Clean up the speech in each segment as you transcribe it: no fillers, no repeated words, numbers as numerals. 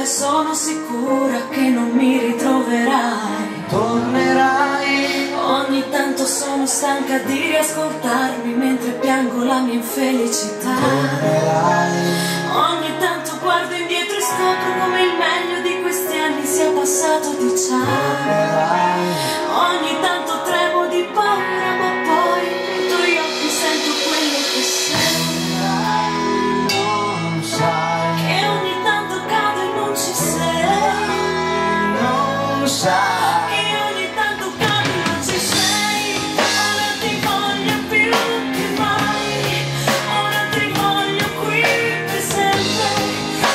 sono sicura che non mi ritroverai. Tornerai. Ogni tanto sono stanca di riascoltarmi mentre piango la mia infelicità. Tornerai. Ogni tanto guardo indietro e scopro come il meglio di questi anni sia passato di già. Tornerai. Ogni tanto tremo di paura, ma poi nei tuoi occhi sento quello che sei. Non sai. Che ogni tanto cado e non ci sei. Non sai. Che ogni tanto cado e non ci sei. Ora ti voglio più che mai. Ora ti voglio qui per sempre.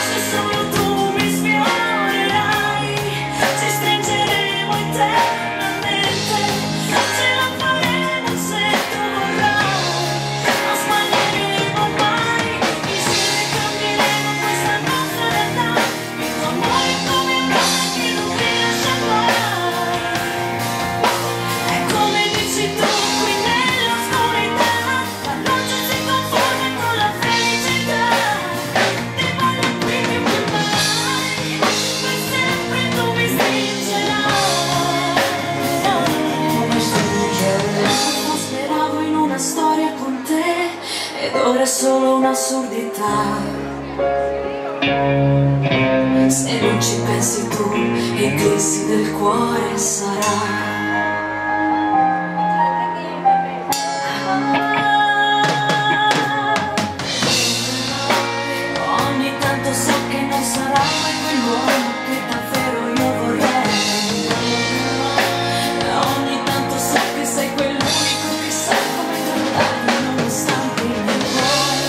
Se solo tu mi sfiorerai, ci stringeremo eternamente. Ce la faremo se tu vorrai. Non sbaglieremo mai. Insieme cambieremo questa nostra realtà. Il tuo amore come un mare che non ti lascia mai. È come dici tu qui nell'oscurità. La luce si confonde con la felicità. Ti voglio qui più che mai. Per sempre tu mi stringerai. Come stringerai. Non speravo in una storia con te ed ora è solo un'assurdità. Se non ci pensi tu, eclissi del cuore sarà. Ogni tanto so che non sarà mai quell'uomo che davvero io vorrei. Ogni tanto so che sei quell'unico che sa come trattarmi nonostante i miei vuoi.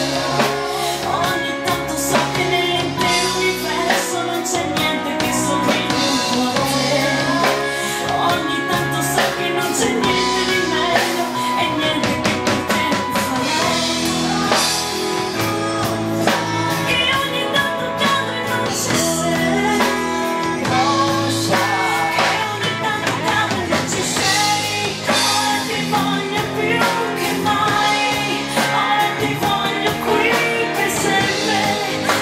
Ogni tanto so che nell'intero universo non c'è niente che somigli un po' a te. Ogni tanto so che non c'è niente di meglio e niente che per te non farei. Che ogni tanto cado e non ci sei. Non sai. Che ogni tanto cado e non ci sei. Ora ti voglio più che mai. Ora ti voglio qui per sempre.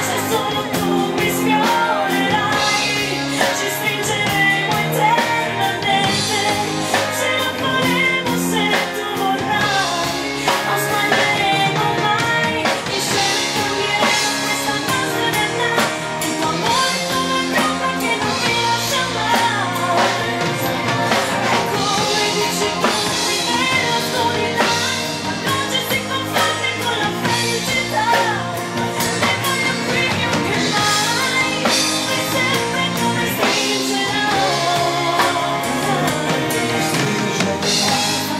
Se solo tu mi sfiorerai, ci stringeremo eternamente. Ce la faremo se tu vorrai. Non sbaglieremo mai. Insieme cambieremo questa nostra realtà. Il tuo amore è come un'ombra che non mi lascia mai. È come dici tu qui nell'oscurità. La luce si confonde con la felicità. Ti voglio qui più che mai. Per sempre tu mi stringerai.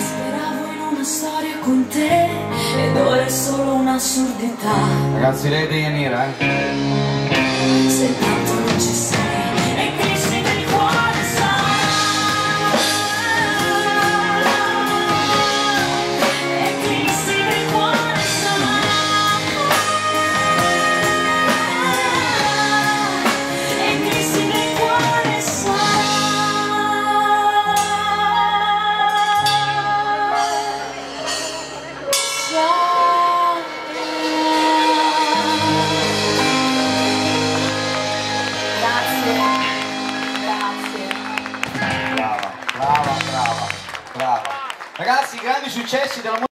Speravo in una storia con te ed ora è solo un'assurdità. Ragazzi, lei è Deianira, Se tanto non ci sei e cresci nel cuore sai. Eclissi nel cuore sai. Eclissi nel cuore sai. Brava, brava, brava, brava. Ragazzi, grandi successi della musica.